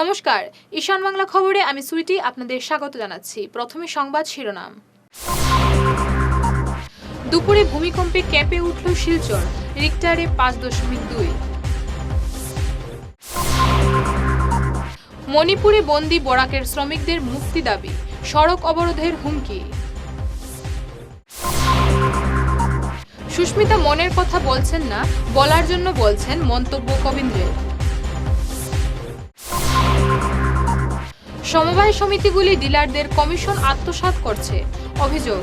নমস্কার, ঈশান বাংলা খবরে আমি সুইটি আপনাদের স্বাগত জানাচ্ছি। প্রথমে সংবাদ শিরোনাম। দুপুরে ভূমিকম্পে কেঁপে উঠল শিলচর, রিক্টারে 5.2। মণিপুরে বন্দি বরাকের শ্রমিকদের মুক্তি দাবি, সড়ক অবরোধের হুমকি। সুস্মিতা মনের কথা বলছেন না, বলার জন্য বলছেন, মন্তব্য কবীন্দ্রের। সমবায় সমিতিগুলি ডিলারদের কমিশন আত্মসাৎ করছে, অভিযোগ।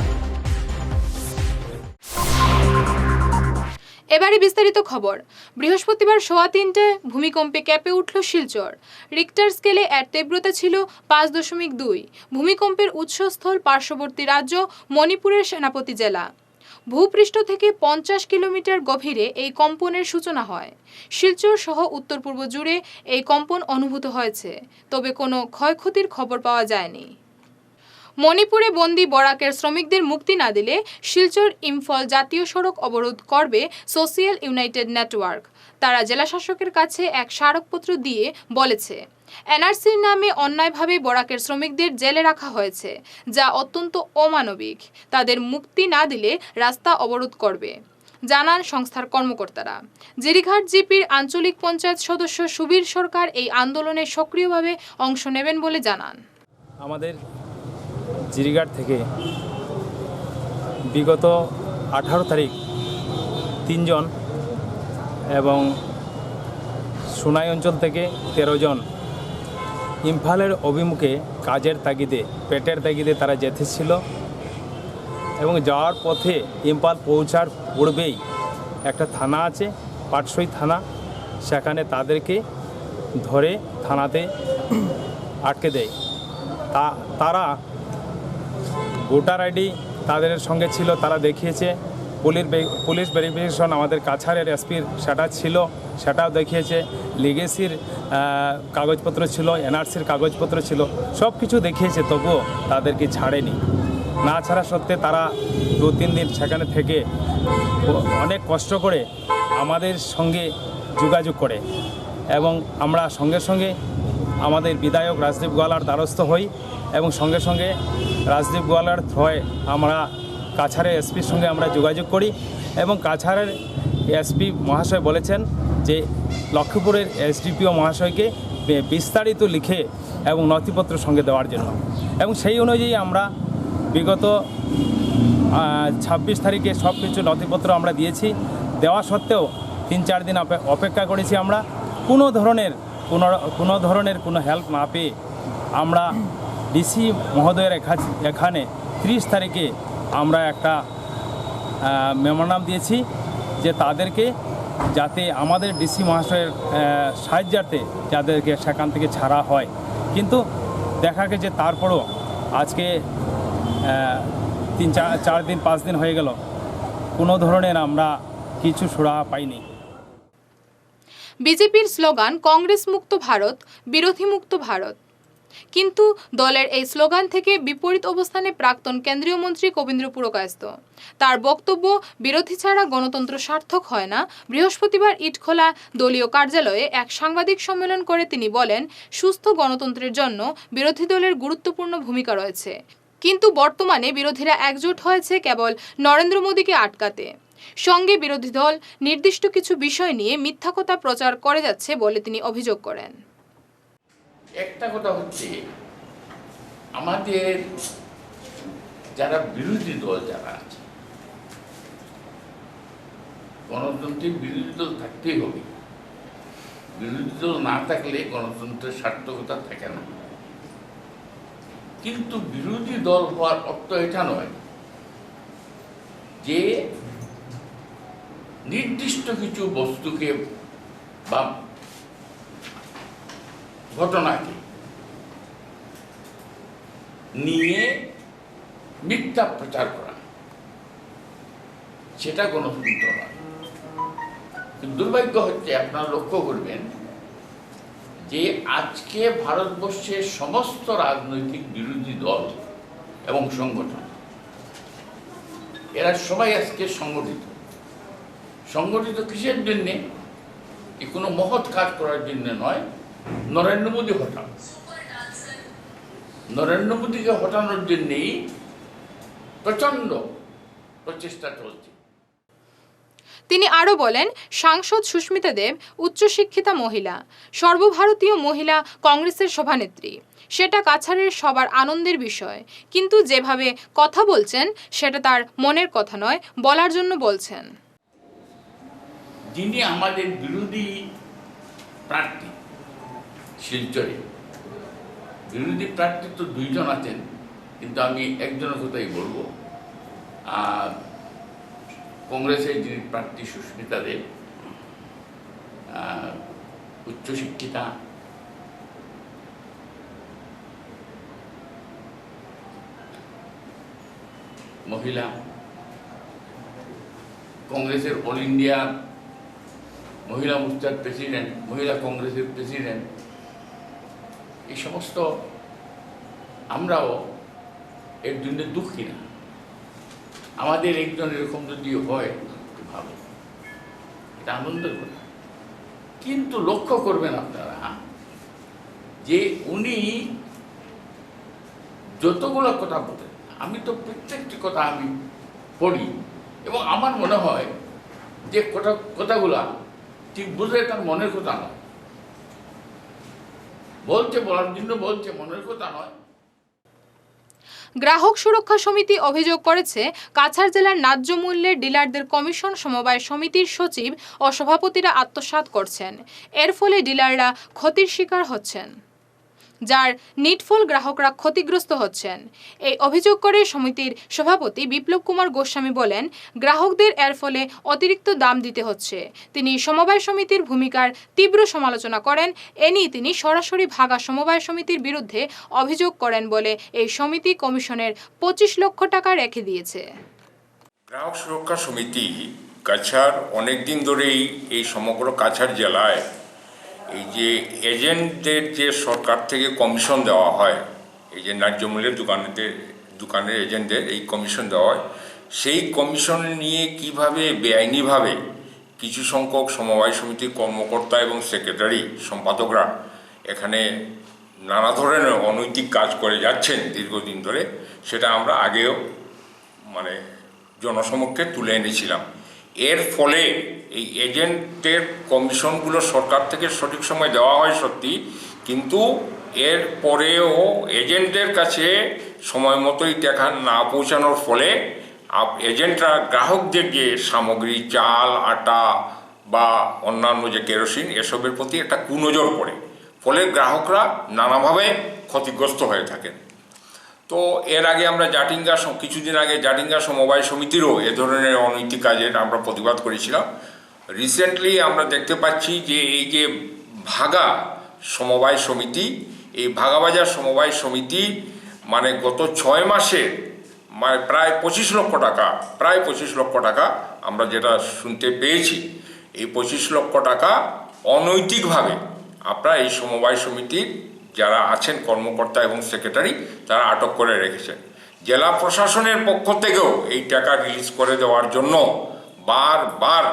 এবারে বিস্তারিত খবর। বৃহস্পতিবার 3:15 ভূমিকম্পে কেঁপে উঠল শিলচর। রিক্টার স্কেলে এর তীব্রতা ছিল 5.2। ভূমিকম্পের উৎসস্থল পার্শ্ববর্তী রাজ্য মণিপুরের সেনাপতি জেলা। ভূপৃষ্ঠ থেকে 50 কিলোমিটার গভীরে এই কম্পনের সূচনা হয়। শিলচর সহ উত্তর পূর্ব জুড়ে এই কম্পন অনুভূত হয়েছে, তবে কোনো ক্ষয়ক্ষতির খবর পাওয়া যায়নি। মণিপুরে বন্দি বরাকের শ্রমিকদের মুক্তি না দিলে শিলচর ইম্ফল জাতীয় সড়ক অবরোধ করবে সোশিয়াল ইউনাইটেড নেটওয়ার্ক। তারা জেলাশাসকের কাছে এক স্মারকপত্র দিয়ে বলেছে, এনআরসির নামে অন্যায়ভাবে বরাকের শ্রমিকদের জেলে রাখা হয়েছে, যা অত্যন্ত অমানবিক। তাদের মুক্তি না দিলে রাস্তা অবরোধ করবে, জানান সংস্থার কর্মকর্তারা। জিরিঘাট জিপির আঞ্চলিক পঞ্চায়েত সদস্য সুবীর সরকার এই আন্দোলনে সক্রিয়ভাবে অংশ নেবেন বলে জানান। আমাদের জিরিঘাট থেকে বিগত 18 তারিখ 3 জন এবং সোনাই অঞ্চল থেকে 13 জন ইম্ফলের অভিমুখে কাজের তাগিদে, পেটের তাগিদে তারা যেতেছিল এবং যাওয়ার পথে ইম্ফল পৌঁছার পূর্বেই একটা থানা আছে, পাটসই থানা, সেখানে তাদেরকে ধরে থানাতে আটকে দেয়। তারা ভোটার আইডি তাদের সঙ্গে ছিল, তারা দেখিয়েছে। পুলিশ ভেরিফিকেশন আমাদের কাছাড়ের এসপির সেটা ছিল, সেটাও দেখিয়েছে। লিগেসির কাগজপত্র ছিল, এনআরসির কাগজপত্র ছিল, সব কিছু দেখিয়েছে, তবুও তাদেরকে ছাড়েনি। না ছাড়া সত্ত্বে তারা 2-3 দিন সেখানে থেকে অনেক কষ্ট করে আমাদের সঙ্গে যোগাযোগ করে এবং আমরা সঙ্গে সঙ্গে আমাদের বিধায়ক রাজদীপ গোয়ালার দ্বারস্থ হই এবং সঙ্গে সঙ্গে রাজদীপ গোয়ালার থ্রয়ে আমরা কাছাড়ের এসপির সঙ্গে আমরা যোগাযোগ করি এবং কাছাড়ের এসপি মহাশয় বলেছেন যে লক্ষ্মীপুরের এসডিপিও মহাশয়কে বিস্তারিত লিখে এবং নথিপত্র সঙ্গে দেওয়ার জন্য, এবং সেই অনুযায়ী আমরা বিগত 26 তারিখে সব কিছু নথিপত্র আমরা দিয়েছি। দেওয়া সত্ত্বেও 3-4 দিন অপেক্ষা করেছি আমরা। কোনো ধরনের কোনো হেল্প না পেয়ে আমরা ডিসি মহোদয়ের এখানে 30 তারিখে আমরা একটা মেমোরান্ডাম দিয়েছি যে তাদেরকে যাতে আমাদের ডিসি মহাশয়ের সাহায্যার্থে যাদেরকে সেখান থেকে ছাড়া হয়। কিন্তু দেখা গেছে তারপরও আজকে 3-4 দিন 5 দিন হয়ে গেল, কোনো ধরনের আমরা কিছু সুরাহা পাইনি। বিজেপির স্লোগান কংগ্রেস মুক্ত ভারত, বিরোধী মুক্ত ভারত। কিন্তু দলের এই স্লোগান থেকে বিপরীত অবস্থানে প্রাক্তন কেন্দ্রীয় মন্ত্রী কবীন্দ্র পুরকায়স্থ। তার বক্তব্য, বিরোধী ছাড়া গণতন্ত্র সার্থক হয় না। বৃহস্পতিবার ইটখোলা দলীয় কার্যালয়ে এক সাংবাদিক সম্মেলন করে তিনি বলেন, সুস্থ গণতন্ত্রের জন্য বিরোধী দলের গুরুত্বপূর্ণ ভূমিকা রয়েছে, কিন্তু বর্তমানে বিরোধীরা একজোট হয়েছে কেবল নরেন্দ্র মোদীকে আটকাতে। সঙ্গে বিরোধী দল নির্দিষ্ট কিছু বিষয় নিয়ে মিথ্যা কথা প্রচার করে যাচ্ছে বলে তিনি অভিযোগ করেন। একটা কথা হচ্ছে, আমাদের যারা বিরোধী দল যারা আছে, গণতন্ত্রের বিরোধী দল থাকতেই হবে। বিরোধী দল না থাকলে গণতন্ত্রের সার্থকতা থাকে না। কিন্তু বিরোধী দল হওয়ার অর্থ এটা নয় যে নির্দিষ্ট কিছু বস্তুকে বা ঘটনাকে নিয়ে মিথ্যা প্রচার করা, সেটা গণতন্ত্র নয়। দুর্ভাগ্য হচ্ছে, আপনারা লক্ষ্য করবেন যে আজকে ভারতবর্ষের সমস্ত রাজনৈতিক বিরোধী দল এবং সংগঠন, এরা সবাই আজকে সংগঠিত কিসের জন্যে? কোনো মহৎ কাজ করার জন্য নয়, নরেন্দ্র মোদী হটান। নরেন্দ্র মোদীকে হটানোর জন্যেই প্রচণ্ড প্রচেষ্টা চলছে। তিনি আরও বলেন, সাংসদ সুস্মিতা দেব উচ্চশিক্ষিতা মহিলা, সর্বভারতীয় মহিলা কংগ্রেসের সভানেত্রী। সেটা কাছাড়ের সবার আনন্দের বিষয়, কিন্তু যেভাবে কথা বলছেন সেটা তার মনের কথা নয়, বলার জন্য বলছেন। যিনি আমাদের বিরোধী প্রার্থী শিলচরে, বিরোধী প্রার্থী তো দুইজন আছেন, কিন্তু আমি একজনের কথাই বলবো। কংগ্রেসের যিনি প্রার্থী সুস্মিতা দেব, উচ্চশিক্ষিতা, মহিলা, কংগ্রেসের অল ইন্ডিয়া মহিলা মোর্চার প্রেসিডেন্ট, মহিলা কংগ্রেসের প্রেসিডেন্ট, এই সমস্ত আমরাও এর জন্য দুঃখী না। আমাদের একজন এরকম যদি হয় একটু ভালো, এটা আনন্দের কথা। কিন্তু লক্ষ্য করবেন আপনারা যে উনি যতগুলো কথা বলেন, আমি তো প্রত্যেকটি কথা আমি পড়ি এবং আমার মনে হয় যে কথাগুলা ঠিক বুঝলে তার মনের কথা নয়, বলছে বলার জন্য বলছে, মনের কথা নয়। গ্রাহক সুরক্ষা সমিতি অভিযোগ করেছে, কাছাড় জেলার ন্যায্য মূল্যের ডিলারদের কমিশন সমবায় সমিতির সচিব ও সভাপতিরা আত্মসাৎ করছেন। এর ফলে ডিলাররা ক্ষতির শিকার হচ্ছেন, যার নিটফল গ্রাহকরা ক্ষতিগ্রস্ত হচ্ছেন। এই অভিযোগ করে সমিতির সভাপতি বিপ্লব কুমার গোস্বামী বলেন, গ্রাহকদের এর ফলে অতিরিক্ত দাম দিতে হচ্ছে। তিনি সমবায় সমিতির ভূমিকার তীব্র সমালোচনা করেন। এ নিয়ে তিনি সরাসরি ভাগা সমবায় সমিতির বিরুদ্ধে অভিযোগ করেন বলে এই সমিতি কমিশনের 25 লক্ষ টাকা রেখে দিয়েছে। গ্রাহক সুরক্ষা সমিতি কাছাড় অনেকদিন ধরেই এই সমগ্র কাছাড় জেলায় এই যে এজেন্টদের যে সরকার থেকে কমিশন দেওয়া হয়, এই যে ন্যায্য মূল্যের দোকানের এজেন্টদের এই কমিশন দেওয়া হয়, সেই কমিশন নিয়ে কিভাবে বেআইনিভাবে কিছু সংখ্যক সমবায় সমিতির কর্মকর্তা এবং সেক্রেটারি সম্পাদকরা এখানে নানা ধরনের অনৈতিক কাজ করে যাচ্ছেন দীর্ঘদিন ধরে, সেটা আমরা আগেও জনসমক্ষে তুলে এনেছিলাম। এর ফলে এই এজেন্টের কমিশনগুলো সরকার থেকে সঠিক সময় দেওয়া হয় সত্যি, কিন্তু এর পরেও এজেন্টদের কাছে সময় মতোই টাকা না পৌঁছানোর ফলে এজেন্টরা গ্রাহকদের যে সামগ্রী, চাল, আটা বা অন্যান্য যে কেরোসিন, এসবের প্রতি একটা কুনজর পড়ে, ফলে গ্রাহকরা নানাভাবে ক্ষতিগ্রস্ত হয়ে থাকেন। তো এর আগে আমরা কিছুদিন আগে জাটিঙ্গা সমবায় সমিতিরও এ ধরনের অনৈতিক কাজের আমরা প্রতিবাদ করেছিলাম। রিসেন্টলি আমরা দেখতে পাচ্ছি যে এই যে ভাগা সমবায় সমিতি, এই ভাগাবাজার সমবায় সমিতি গত 6 মাসে প্রায় 25 লক্ষ টাকা আমরা যেটা শুনতে পেয়েছি, এই 25 লক্ষ টাকা অনৈতিকভাবে আপনারা এই সমবায় সমিতির যারা আছেন কর্মকর্তা এবং সেক্রেটারি, তারা আটক করে রেখেছেন। জেলা প্রশাসনের পক্ষ থেকেও এই টাকা রিলিজ করে দেওয়ার জন্য বারবার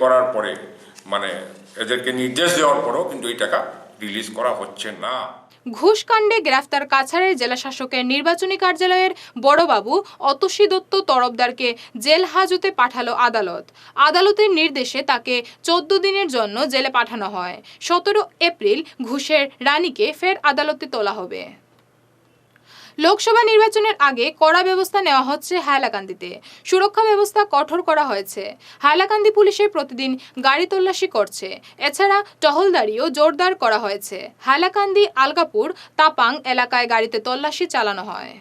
করার পরে এদেরকে নির্দেশ দেওয়ার পরেও কিন্তু এই টাকা রিলিজ করা হচ্ছে না। ঘুষকাণ্ডে গ্রেফতার কাছাড়ের জেলাশাসকের নির্বাচনী কার্যালয়ের বড়বাবু অতসী দত্ত তরফদারকে জেল হাজতে পাঠালো আদালত। আদালতের নির্দেশে তাকে 14 দিনের জন্য জেলে পাঠানো হয়। 17 এপ্রিল ঘুষের রানীকে ফের আদালতে তোলা হবে। লোকসভা নির্বাচনের আগে কড়া ব্যবস্থা নেওয়া হচ্ছে হাইলাকান্দিতে। সুরক্ষা ব্যবস্থা কঠোর করা হয়েছে। হাইলাকান্দি পুলিশে প্রতিদিন গাড়ি তল্লাশি করছে। এছাড়া টহলদারিও জোরদার করা হয়েছে। হাইলাকান্দি, আলগাপুর, তাপাং এলাকায় গাড়িতে তল্লাশি চালানো হয়।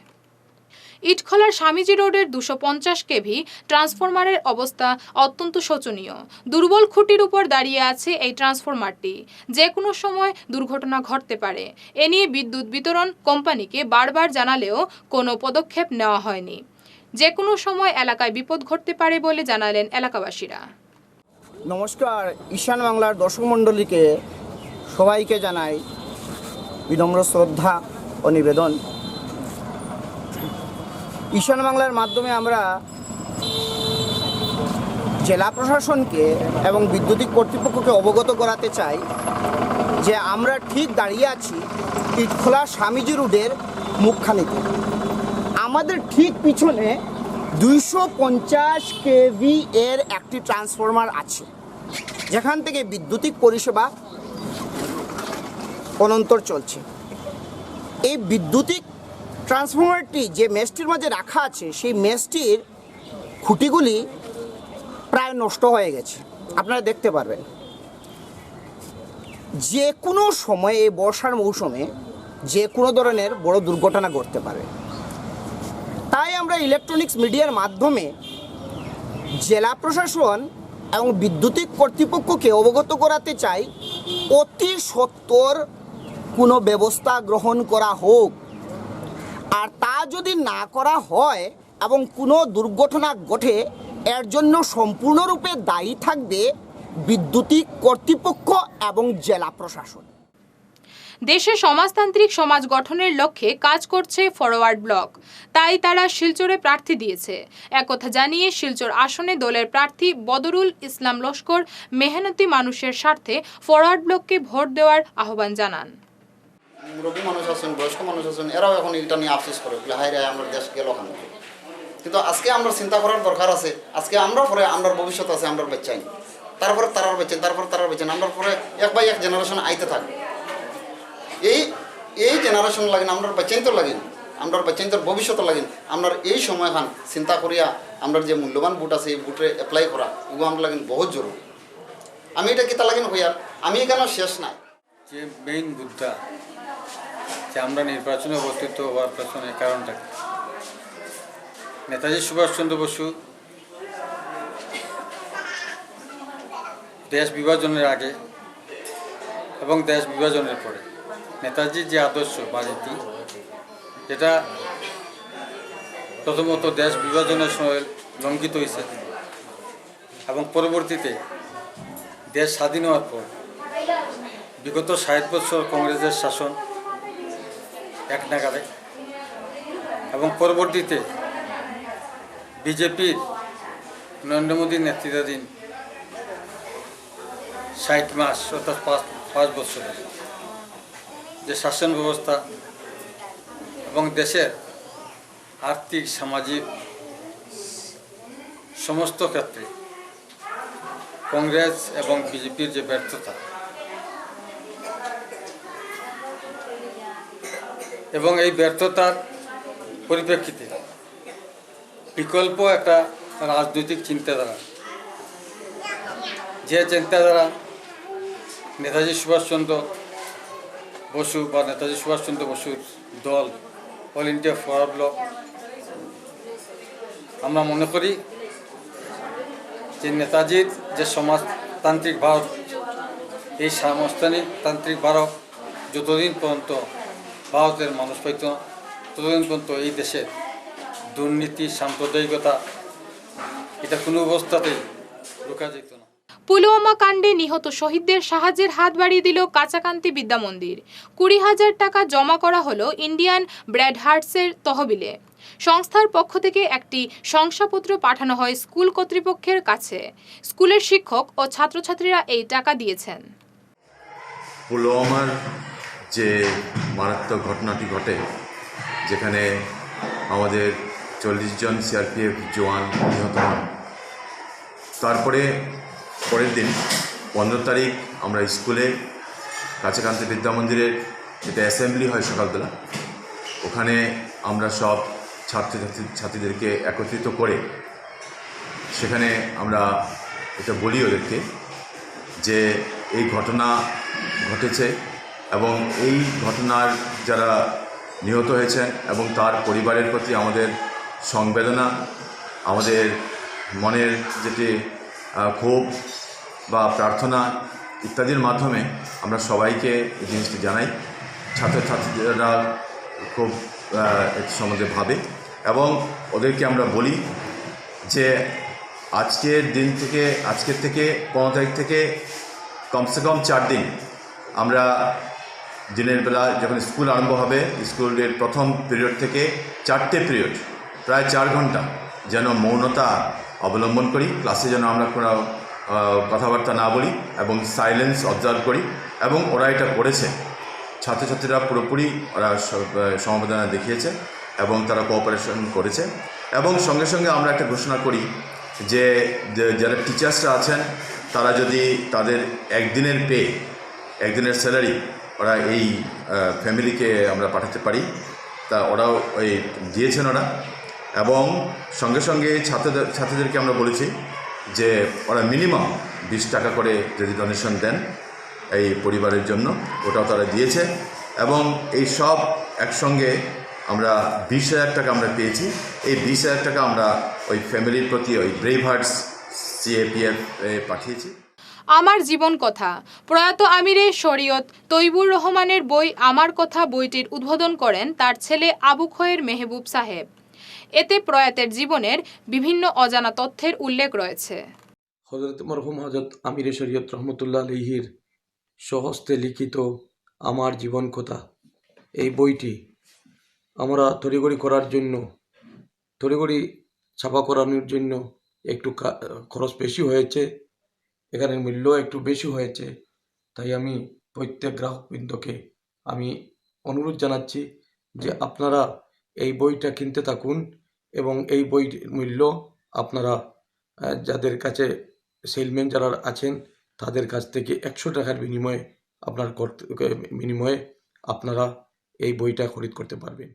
ইটখলার স্বামীজি রোডের 250 কেভি ট্রান্সফরমারের অবস্থা অত্যন্ত শোচনীয়। দুর্বল খুঁটির উপর দাঁড়িয়ে আছে এই ট্রান্সফরমারটি। যে কোনো সময় দুর্ঘটনা ঘটতে পারে। এ নিয়ে বিদ্যুৎ বিতরণ কোম্পানিকে বারবার জানালেও কোনো পদক্ষেপ নেওয়া হয়নি। যে কোনো সময় এলাকায় বিপদ ঘটতে পারে বলে জানালেন এলাকাবাসীরা। নমস্কার, ঈশান বাংলার দর্শক মণ্ডলীকে সবাইকে জানাই বিনম্র শ্রদ্ধা ও নিবেদন। ঈশান বাংলার মাধ্যমে আমরা জেলা প্রশাসনকে এবং বিদ্যুতিক কর্তৃপক্ষকে অবগত করাতে চাই যে আমরা ঠিক দাঁড়িয়ে আছি ইটখোলা স্বামীজি রোডের মুখখানিতে। আমাদের ঠিক পিছনে 250 কেভি এর একটি ট্রান্সফরমার আছে, যেখান থেকে বিদ্যুতিক পরিষেবা অনন্তর চলছে। এই বিদ্যুতিক ট্রান্সফরমারটি যে মেসটির মাঝে রাখা আছে, সেই মেসটির খুঁটিগুলি প্রায় নষ্ট হয়ে গেছে, আপনারা দেখতে পারবেন। যে কোনো সময়ে এই বর্ষার মৌসুমে যে কোনো ধরনের বড় দুর্ঘটনা ঘটতে পারে। তাই আমরা ইলেকট্রনিক্স মিডিয়ার মাধ্যমে জেলা প্রশাসন এবং বিদ্যুতিক কর্তৃপক্ষকে অবগত করাতে চাই, অতি সত্বর কোনো ব্যবস্থা গ্রহণ করা হোক। আর তা যদি না করা হয় এবং কোনো দুর্ঘটনা ঘটে, এর জন্য সম্পূর্ণরূপে দায়ী থাকবে বিদ্যুতিক কর্তৃপক্ষ এবং জেলা প্রশাসন। দেশে সমাজতান্ত্রিক সমাজ গঠনের লক্ষ্যে কাজ করছে ফরওয়ার্ড ব্লক, তাই তারা শিলচরে প্রার্থী দিয়েছে। একথা জানিয়ে শিলচর আসনে দলের প্রার্থী বদরুল ইসলাম লস্কর মেহনতি মানুষের স্বার্থে ফরওয়ার্ড ব্লককে ভোট দেওয়ার আহ্বান জানান। মুরব্বী মানুষ আছেন, বয়স্ক মানুষ আছেন, এরাও এখন এটা নিয়ে আফসোস করে বলে হাই রে আমরা দেশ গেল ওখানে। কিন্তু আজকে আমরা চিন্তা করার দরকার আছে, আজকে আমরা পরে আমরা ভবিষ্যৎ আছে, আমরা বাচ্চাই, তারপরে তারার বাচ্চেন, তারপরে তারার বাচ্চেন, আমরা পরে এক বাই এক জেনারেশন আইতে থাকবে। এই জেনারেশন লাগেন আমরা বাচ্চাই তো লাগেন, আমরা বাচ্চাই তোর ভবিষ্যৎ লাগেন। আমরা এই সময় খান চিন্তা করিয়া আমরা যে মূল্যবান বুট আছে এই বুটে অ্যাপ্লাই করা এগুলো আমরা লাগেন বহুত জরুরি। আমি এটা কিতা লাগেন হইয়ার আমি এখানে শেষ নাই। যে মেইন মুদ্রা যে আমরা নির্বাচনে অবস্থিত হওয়ার পেছনে কারণটা কি? নেতাজি সুভাষচন্দ্র বসু দেশ বিভাজনের আগে এবং দেশ বিভাজনের পরে নেতাজির যে আদর্শ বা নীতি, যেটা প্রথমত দেশ বিভাজনের সময় লঙ্ঘিত হয়েছে এবং পরবর্তীতে দেশ স্বাধীন হওয়ার পর বিগত 60 বছর কংগ্রেসের শাসন এক নাগারে এবং পরবর্তীতে বিজেপির নরেন্দ্র মোদীর নেতৃত্বাধীন 60 মাস অর্থাৎ 5 বছরের যে শাসন ব্যবস্থা এবং দেশের আর্থিক সামাজিক সমস্ত ক্ষেত্রে কংগ্রেস এবং বিজেপির যে ব্যর্থতা এবং এই ব্যর্থতার পরিপ্রেক্ষিতে বিকল্প একটা রাজনৈতিক চিন্তাধারা, যে চিন্তাধারা নেতাজি সুভাষচন্দ্র বসু বা নেতাজি সুভাষচন্দ্র বসুর দল অল ইন্ডিয়া ফরওয়ার্ড ব্লক, আমরা মনে করি যে নেতাজির যে সমাজতান্ত্রিক ভারত, এই সমাজতান্ত্রিক ভারত যতদিন পর্যন্ত ভারতের মানুষ পাইত না, ততদিন পর্যন্ত এই দেশে দুর্নীতি, সাম্প্রদায়িকতা এটা কোনো অবস্থাতেই রোকা যেত না। পুলওয়ামা কাণ্ডে নিহত শহীদদের সাহায্যের হাত বাড়িয়ে দিল কাঁচাকান্তি বিদ্যা মন্দির। 20,000 টাকা জমা করা হলো ইন্ডিয়ান ব্রেড হার্টসের তহবিলে। সংস্থার পক্ষ থেকে একটি শংসাপত্র পাঠানো হয় স্কুল কর্তৃপক্ষের কাছে। স্কুলের শিক্ষক ও ছাত্রছাত্রীরা এই টাকা দিয়েছেন। পুলওয়ামার যে মারাত্মক ঘটনাটি ঘটে, যেখানে আমাদের 40 জন সিআরপিএফ জওয়ান নিহত হন, তারপরে পরের দিন 15 তারিখ আমরা স্কুলে কাছাকাছি বিদ্যা মন্দিরের যেটা অ্যাসেম্বলি হয় সকালবেলা, ওখানে আমরা সব ছাত্রছাত্রীদেরকে একত্রিত করে সেখানে আমরা এটা বলি ওদেরকে যে এই ঘটনা ঘটেছে এবং এই ঘটনার যারা নিহত হয়েছেন এবং তার পরিবারের প্রতি আমাদের সংবেদনা, আমাদের মনের যেটি ক্ষোভ বা প্রার্থনা ইত্যাদির মাধ্যমে আমরা সবাইকে এই জিনিসটি জানাই। ছাত্রছাত্রীরা খুব এর সম্বন্ধে ভাবে এবং ওদেরকে আমরা বলি যে আজকের থেকে 15 তারিখ থেকে কমসে কম 4 দিন আমরা দিনের বেলা যখন স্কুল আরম্ভ হবে, স্কুলের প্রথম পিরিয়ড থেকে 4টে পিরিয়ড প্রায় 4 ঘন্টা যেন মৌনতা অবলম্বন করি, ক্লাসে যেন আমরা কোনো কথাবার্তা না বলি এবং সাইলেন্স অবজার্ভ করি। এবং ওরা এটা করেছে। ছাত্রছাত্রীরা পুরোপুরি ওরা সমবেদনা দেখিয়েছে এবং তারা কোঅপারেশন করেছে। এবং সঙ্গে সঙ্গে আমরা একটা ঘোষণা করি যে যারা টিচার্সরা আছেন তারা যদি তাদের একদিনের স্যালারি ওরা এই ফ্যামিলিকে আমরা পাঠাতে পারি, তা ওরাও ওই দিয়েছেন ওরা। এবং সঙ্গে সঙ্গে ছাত্রদেরকে আমরা বলেছি যে ওরা মিনিমাম 20 টাকা করে যদি ডোনেশন দেন এই পরিবারের জন্য, ওটাও তারা দিয়েছে। এবং এই সব একসঙ্গে আমরা 20,000 টাকা আমরা পেয়েছি। এই 20,000 টাকা আমরা ওই ফ্যামিলির প্রতি ওই ব্রেভ হার্টস CAPF পাঠিয়েছি। আমার জীবন কথা প্রয়াত আমিরে শরীয়ত তৈবুর রহমানের বই আমার কথা বইটির উদ্বোধন করেন তার ছেলে আবু খয়ের মেহবুব সাহেব। এতে প্রয়াতের জীবনের বিভিন্ন অজানা তথ্যের উল্লেখ রয়েছে। হযরত মরহুম হযরত আমিরে শরীয়ত রহমতুল্লাহ আলাইহির স্বহস্তে লিখিত আমার জীবন কথা, এই বইটি আমরা তড়িঘড়ি করার জন্য, তড়িঘড়ি ছাপা করানোর জন্য একটু খরচ বেশি হয়েছে, এখানের মূল্য একটু বেশি হয়েছে। তাই আমি প্রত্যেক গ্রাহকবৃন্দকে আমি অনুরোধ জানাচ্ছি যে আপনারা এই বইটা কিনতে থাকুন এবং এই বইর মূল্য আপনারা যাদের কাছে সেলম্যান যারা আছেন তাদের কাছ থেকে 100 টাকার বিনিময়ে আপনারা এই বইটা খরিদ করতে পারবেন।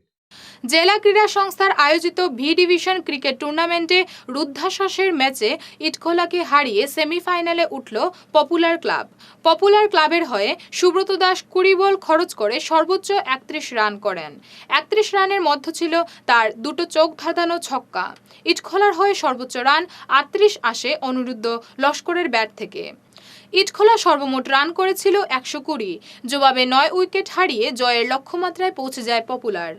জেলা ক্রীড়া সংস্থার আয়োজিত ভি ডিভিশন ক্রিকেট টুর্নামেন্টে রুদ্ধাশ্বাসের ম্যাচে ইটখোলাকে হারিয়ে সেমিফাইনালে উঠল পপুলার ক্লাব। পপুলার ক্লাবের হয়ে সুব্রত দাস 20 বল খরচ করে সর্বোচ্চ 31 রান করেন। 31 রানের মধ্যে ছিল তার দুটো চোখ ধাঁধানো ছক্কা। ইটখোলার হয়ে সর্বোচ্চ রান 38 আসে অনিরুদ্ধ লস্করের ব্যাট থেকে। ইটখোলা সর্বমোট রান করেছিল 120, জবাবে 9 উইকেট হারিয়ে জয়ের লক্ষ্যমাত্রায় পৌঁছে যায় পপুলার।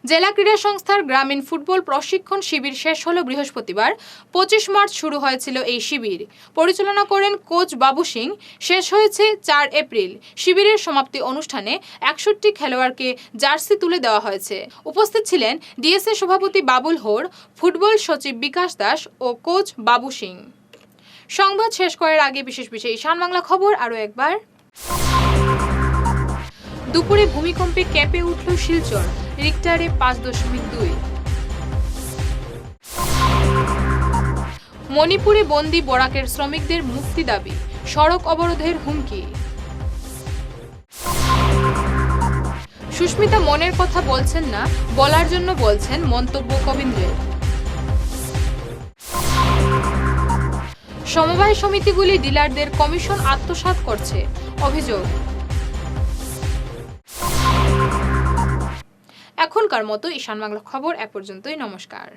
জেলা ক্রীড়া সংস্থার গ্রামীণ ফুটবল প্রশিক্ষণ শিবির শেষ হলো বৃহস্পতিবার। 25 মার্চ শুরু হয়েছিল এই শিবির। পরিচালনা করেন কোচ বাবু সিং। শেষ হয়েছে 4 এপ্রিল। শিবিরের সমাপ্তি অনুষ্ঠানে 61 খেলোয়াড়কে জার্সি তুলে দেওয়া হয়েছে। উপস্থিত ছিলেন ডিএসএ সভাপতি বাবুল হোর, ফুটবল সচিব বিকাশ দাস ও কোচ বাবু সিং। সংবাদ শেষ করার আগে বিশেষ ঈশান বাংলা খবর আরও একবার। দুপুরে ভূমিকম্পে কেঁপে উঠল শিলচর, রিক্টারে 5.2। মণিপুরে বন্দী বরাকের শ্রমিকদের মুক্তি দাবি, সড়ক অবরোধের হুমকি। সুস্মিতা মনের কথা বলছেন না, বলার জন্য বলছেন, মন্তব্য কবীন্দ্রের। সমবায় সমিতিগুলি ডিলারদের কমিশন আত্মসাৎ করছে, অভিযোগ। এখনকার মতো ঈশান বাংলা খবর এ পর্যন্তই। নমস্কার।